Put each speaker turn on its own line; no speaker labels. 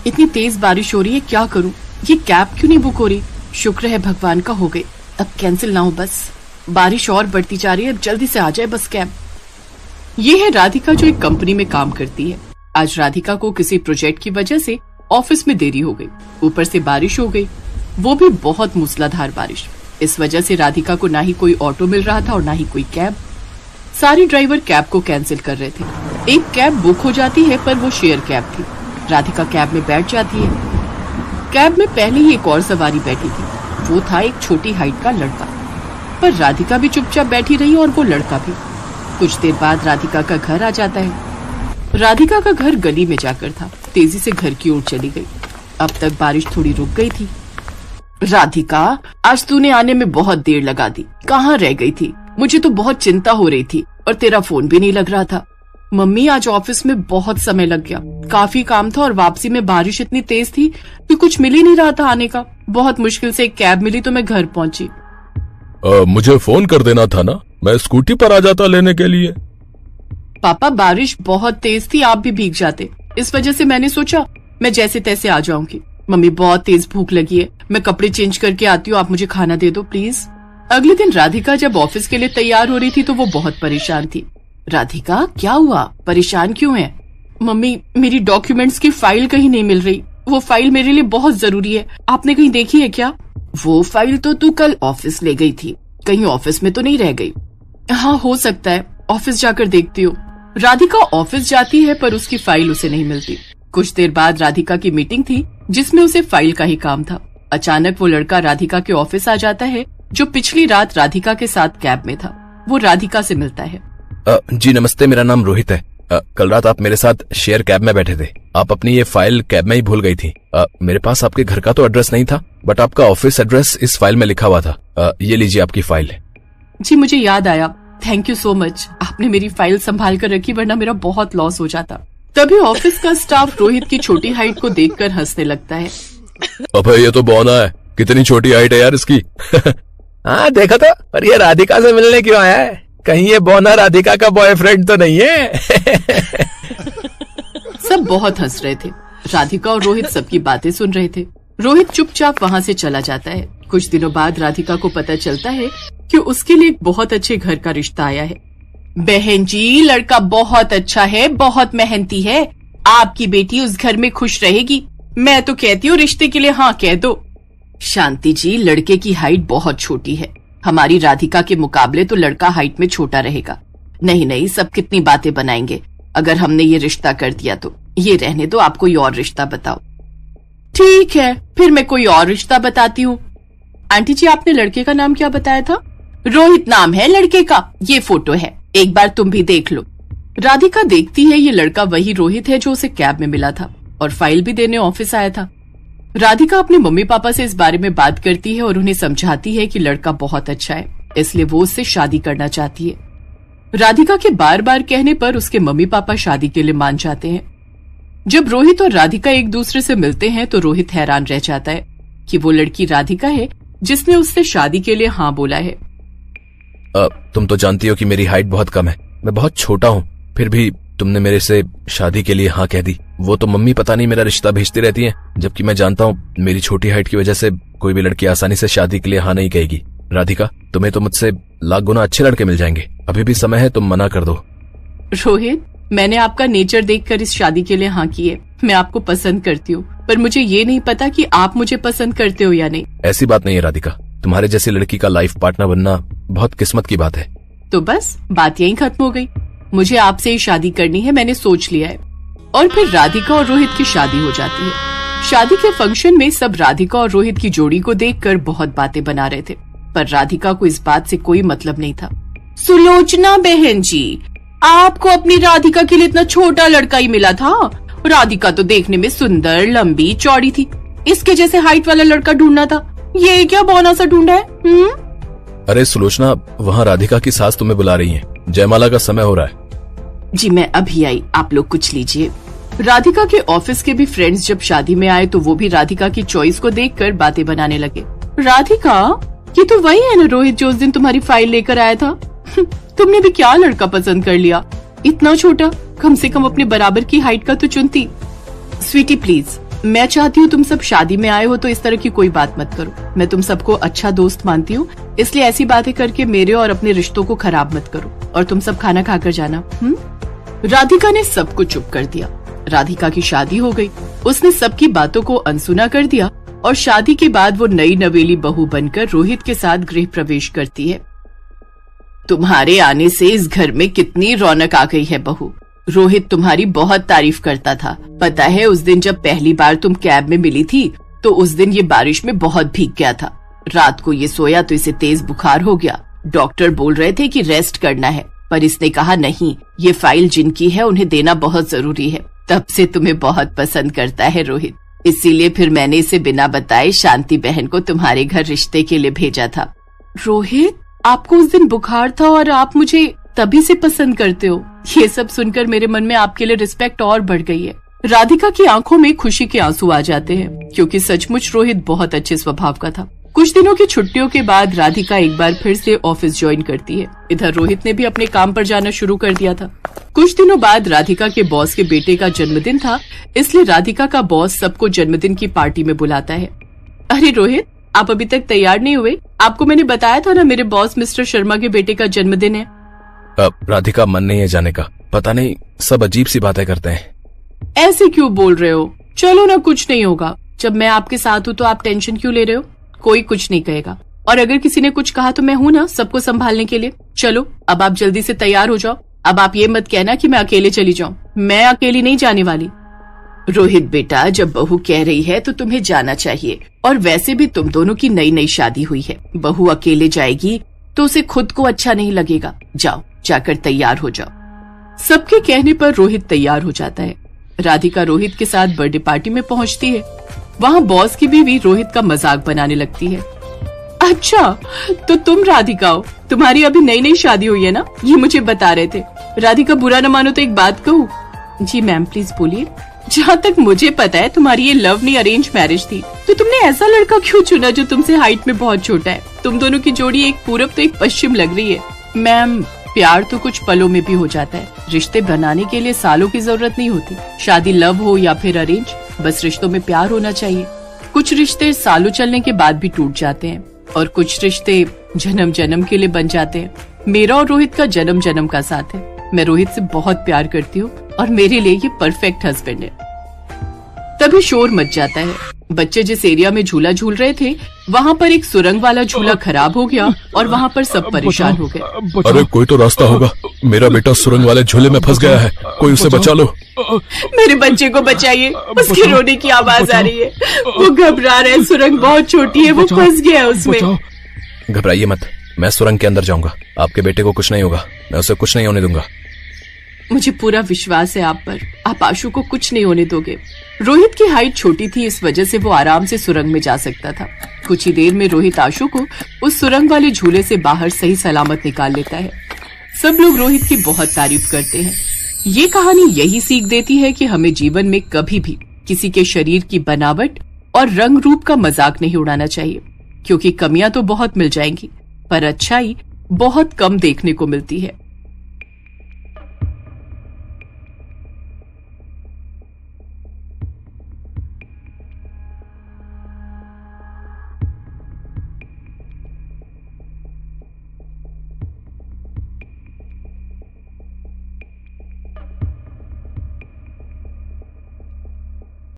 इतनी तेज बारिश हो रही है, क्या करूं? ये कैब क्यों नहीं बुक हो रही? शुक्र है भगवान का हो गई, अब कैंसिल ना हो बस। बारिश और बढ़ती जा रही है, अब जल्दी से आ जाए बस कैब। ये है राधिका जो एक कंपनी में काम करती है। आज राधिका को किसी प्रोजेक्ट की वजह से ऑफिस में देरी हो गई, ऊपर से बारिश हो गई, वो भी बहुत मूसलाधार बारिश। इस वजह से राधिका को ना ही कोई ऑटो मिल रहा था और ना ही कोई कैब। सारे ड्राइवर कैब को कैंसिल कर रहे थे। एक कैब बुक हो जाती है पर वो शेयर कैब थी। राधिका कैब में बैठ जाती है। कैब में पहले ही एक और सवारी बैठी थी, वो था एक छोटी हाइट का लड़का। पर राधिका भी चुपचाप बैठी रही और वो लड़का भी। कुछ देर बाद राधिका का घर आ जाता है। राधिका का घर गली में जाकर था। तेजी से घर की ओर चली गई। अब तक बारिश थोड़ी रुक गई थी। राधिका, आज तूने आने में बहुत देर लगा दी, कहाँ रह गई थी? मुझे तो बहुत चिंता हो रही थी और तेरा फोन भी नहीं लग रहा था। मम्मी, आज ऑफिस में बहुत समय लग गया, काफी काम था और वापसी में बारिश इतनी तेज थी कि कुछ मिल ही नहीं रहा था आने का। बहुत मुश्किल से एक कैब मिली तो मैं घर पहुंची।
मुझे फोन कर देना था ना, मैं स्कूटी पर आ जाता लेने के लिए।
पापा, बारिश बहुत तेज थी, आप भी भीग जाते, इस वजह से मैंने सोचा मैं जैसे तैसे आ जाऊंगी। मम्मी, बहुत तेज भूख लगी है, मैं कपड़े चेंज करके आती हूँ, आप मुझे खाना दे दो प्लीज। अगले दिन राधिका जब ऑफिस के लिए तैयार हो रही थी तो वो बहुत परेशान थी। राधिका, क्या हुआ? परेशान क्यों है? मम्मी, मेरी डॉक्यूमेंट्स की फाइल कहीं नहीं मिल रही, वो फाइल मेरे लिए बहुत जरूरी है, आपने कहीं देखी है क्या? वो फाइल तो तू कल ऑफिस ले गई थी, कहीं ऑफिस में तो नहीं रह गई? हाँ, हो सकता है, ऑफिस जाकर देखती हूँ। राधिका ऑफिस जाती है पर उसकी फाइल उसे नहीं मिलती। कुछ देर बाद राधिका की मीटिंग थी जिसमें उसे फाइल का ही काम था। अचानक वो लड़का राधिका के ऑफिस आ जाता है जो पिछली रात राधिका के साथ कैब में था। वो राधिका से मिलता है।
जी नमस्ते, मेरा नाम रोहित है। कल रात आप मेरे साथ शेयर कैब में बैठे थे, आप अपनी ये फाइल कैब में ही भूल गई थी। मेरे पास आपके घर का तो एड्रेस नहीं था, बट आपका ऑफिस एड्रेस इस फाइल में लिखा हुआ था। ये लीजिए आपकी फाइल।
जी, मुझे याद आया, थैंक यू सो मच, आपने मेरी फाइल संभाल कर रखी, वरना मेरा बहुत लॉस हो जाता। तभी ऑफिस का स्टाफ रोहित की छोटी हाइट को देखकर हंसने लगता है।
अबे ये तो बौना है, कितनी छोटी हाइट है यार इसकी।
हाँ देखा था, पर ये राधिका से मिलने क्यों आया है? कहीं ये बौना राधिका का बॉयफ्रेंड तो नहीं है?
सब बहुत हंस रहे थे। राधिका और रोहित सबकी बातें सुन रहे थे। रोहित चुपचाप वहाँ से चला जाता है। कुछ दिनों बाद राधिका को पता चलता है कि उसके लिए एक बहुत अच्छे घर का रिश्ता आया है। बहन जी, लड़का बहुत अच्छा है, बहुत मेहनती है, आपकी बेटी उस घर में खुश रहेगी। मैं तो कहती हूँ रिश्ते के लिए हाँ कह दो। शांति जी, लड़के की हाइट बहुत छोटी है, हमारी राधिका के मुकाबले तो लड़का हाइट में छोटा रहेगा। नहीं नहीं, सब कितनी बातें बनाएंगे, अगर हमने ये रिश्ता कर दिया तो। ये रहने दो, आप कोई और रिश्ता बताओ। ठीक है, फिर मैं कोई और रिश्ता बताती हूँ। आंटी जी, आपने लड़के का नाम क्या बताया था? रोहित नाम है लड़के का, ये फोटो है, एक बार तुम भी देख लो। राधिका देखती है ये लड़का वही रोहित है जो उसे कैब में मिला था और फाइल भी देने ऑफिस आया था। राधिका अपने मम्मी पापा से इस बारे में बात करती है और उन्हें समझाती है कि लड़का बहुत अच्छा है, इसलिए वो उससे शादी करना चाहती है। राधिका के बार बार कहने पर उसके मम्मी पापा शादी के लिए मान जाते हैं। जब रोहित और राधिका एक दूसरे से मिलते हैं तो रोहित हैरान रह जाता है कि वो लड़की राधिका है जिसने उससे शादी के लिए हाँ बोला है।
तुम तो जानती हो कि मेरी हाइट बहुत कम है, मैं बहुत छोटा हूँ, फिर भी तुमने मेरे से शादी के लिए हाँ कह दी। वो तो मम्मी पता नहीं मेरा रिश्ता भेजती रहती हैं, जबकि मैं जानता हूँ मेरी छोटी हाइट की वजह से कोई भी लड़की आसानी से शादी के लिए हाँ नहीं कहेगी। राधिका, तुम्हें तो मुझसे लाख गुना अच्छे लड़के मिल जाएंगे, अभी भी समय है, तुम मना कर दो।
रोहित, मैंने आपका नेचर देखकर इस शादी के लिए हाँ की है। मैं आपको पसंद करती हूँ, पर मुझे ये नहीं पता कि आप मुझे पसंद करते हो या नहीं।
ऐसी बात नहीं है राधिका, तुम्हारे जैसी लड़की का लाइफ पार्टनर बनना बहुत किस्मत की बात है।
तो बस बात यहीं खत्म हो गई। मुझे आपसे ही शादी करनी है, मैंने सोच लिया है। और फिर राधिका और रोहित की शादी हो जाती है। शादी के फंक्शन में सब राधिका और रोहित की जोड़ी को देखकर बहुत बातें बना रहे थे, पर राधिका को इस बात से कोई मतलब नहीं था। सुलोचना बहन जी, आपको अपनी राधिका के लिए इतना छोटा लड़का ही मिला था? राधिका तो देखने में सुंदर, लंबी, चौड़ी थी, इसके जैसे हाइट वाला लड़का ढूंढना था, ये क्या बौना सा ढूंढा है?
अरे सुलोचना, वहाँ राधिका की सास तुम्हें बुला रही है, जयमाला का समय हो रहा है।
जी मैं अभी आई, आप लोग कुछ लीजिए। राधिका के ऑफिस के भी फ्रेंड्स जब शादी में आए तो वो भी राधिका की चॉइस को देखकर बातें बनाने लगे। राधिका, ये तो वही है ना रोहित जो उस दिन तुम्हारी फाइल लेकर आया था? तुमने भी क्या लड़का पसंद कर लिया, इतना छोटा, कम से कम अपने बराबर की हाइट का तो चुनती। स्वीटी प्लीज, मैं चाहती हूँ तुम सब शादी में आए हो तो इस तरह की कोई बात मत करो। मैं तुम सबको अच्छा दोस्त मानती हूँ, इसलिए ऐसी बातें करके मेरे और अपने रिश्तों को खराब मत करो। और तुम सब खाना खाकर जाना। राधिका ने सबको चुप कर दिया। राधिका की शादी हो गई। उसने सबकी बातों को अनसुना कर दिया और शादी के बाद वो नई नवेली बहू बनकर रोहित के साथ गृह प्रवेश करती है। तुम्हारे आने से इस घर में कितनी रौनक आ गई है बहू। रोहित तुम्हारी बहुत तारीफ करता था। पता है उस दिन जब पहली बार तुम कैब में मिली थी तो उस दिन ये बारिश में बहुत भीग गया था। रात को ये सोया तो इसे तेज बुखार हो गया। डॉक्टर बोल रहे थे कि रेस्ट करना है, पर इसने कहा नहीं, ये फाइल जिनकी है उन्हें देना बहुत जरूरी है। तब से तुम्हें बहुत पसंद करता है रोहित, इसीलिए फिर मैंने इसे बिना बताए शांति बहन को तुम्हारे घर रिश्ते के लिए भेजा था। रोहित, आपको उस दिन बुखार था और आप मुझे तभी से पसंद करते हो। ये सब सुनकर मेरे मन में आपके लिए रिस्पेक्ट और बढ़ गई है। राधिका की आंखों में खुशी के आंसू आ जाते हैं, क्योंकि सचमुच रोहित बहुत अच्छे स्वभाव का था। कुछ दिनों की छुट्टियों के बाद राधिका एक बार फिर से ऑफिस ज्वाइन करती है। इधर रोहित ने भी अपने काम पर जाना शुरू कर दिया था। कुछ दिनों बाद राधिका के बॉस के बेटे का जन्मदिन था, इसलिए राधिका का बॉस सबको जन्मदिन की पार्टी में बुलाता है। अरे रोहित, आप अभी तक तैयार नहीं हुए? आपको मैंने बताया था ना मेरे बॉस मिस्टर शर्मा के बेटे का जन्मदिन है।
राधिका मन नहीं है जाने का। पता नहीं सब अजीब सी बातें करते हैं।
ऐसे क्यों बोल रहे हो? चलो ना, कुछ नहीं होगा। जब मैं आपके साथ हूँ तो आप टेंशन क्यों ले रहे हो? कोई कुछ नहीं कहेगा, और अगर किसी ने कुछ कहा तो मैं हूँ ना सबको संभालने के लिए। चलो अब आप जल्दी से तैयार हो जाओ। अब आप ये मत कहना कि मैं अकेले चली जाऊँ। मैं अकेली नहीं जाने वाली। रोहित बेटा, जब बहू कह रही है तो तुम्हें जाना चाहिए, और वैसे भी तुम दोनों की नई नई शादी हुई है। बहू अकेले जाएगी तो उसे खुद को अच्छा नहीं लगेगा। जाओ, जाकर तैयार हो जाओ। सबके कहने पर रोहित तैयार हो जाता है। राधिका रोहित के साथ बर्थडे पार्टी में पहुंचती है। वहाँ बॉस की बीवी रोहित का मजाक बनाने लगती है। अच्छा, तो तुम राधिका हो? तुम्हारी अभी नई नई शादी हुई है ना? ये मुझे बता रहे थे। राधिका, बुरा न मानो तो एक बात कहूँ। जी मैम, प्लीज बोलिए। जहाँ तक मुझे पता है तुम्हारी ये लव नहीं अरेंज मैरिज थी, तो तुमने ऐसा लड़का क्यों चुना जो तुमसे हाइट में बहुत छोटा है? तुम दोनों की जोड़ी एक पूरब तो एक पश्चिम लग रही है। मैम, प्यार तो कुछ पलों में भी हो जाता है। रिश्ते बनाने के लिए सालों की जरूरत नहीं होती। शादी लव हो या फिर अरेंज, बस रिश्तों में प्यार होना चाहिए। कुछ रिश्ते सालों चलने के बाद भी टूट जाते हैं, और कुछ रिश्ते जन्म जन्म के लिए बन जाते हैं। मेरा और रोहित का जन्म जन्म का साथ है। मैं रोहित से बहुत प्यार करती हूँ और मेरे लिए ये परफेक्ट हस्बैंड है। तभी शोर मच जाता है। बच्चे जिस एरिया में झूला झूल रहे थे वहाँ पर एक सुरंग वाला झूला खराब हो गया और वहाँ पर सब परेशान हो गए।
अरे कोई तो रास्ता होगा, मेरा बेटा सुरंग वाले झूले में फंस गया है, कोई उसे बचा लो।
मेरे बच्चे को बचाइए, उसके रोने की आवाज आ रही है। वो घबरा रहा है, सुरंग बहुत छोटी है, वो फंस गया है उसमें।
घबराइए मत, मैं सुरंग के अंदर जाऊंगा। आपके बेटे को कुछ नहीं होगा, मैं उसे कुछ नहीं होने दूंगा।
मुझे पूरा विश्वास है आप पर। आप आशु को कुछ नहीं होने दोगे। रोहित की हाइट छोटी थी, इस वजह से वो आराम से सुरंग में जा सकता था। कुछ ही देर में रोहित आशु को उस सुरंग वाले झूले से बाहर सही सलामत निकाल लेता है। सब लोग रोहित की बहुत तारीफ करते हैं। ये कहानी यही सीख देती है कि हमें जीवन में कभी भी किसी के शरीर की बनावट और रंग रूप का मजाक नहीं उड़ाना चाहिए, क्योंकि कमियां तो बहुत मिल जाएंगी पर अच्छाई बहुत कम देखने को मिलती है।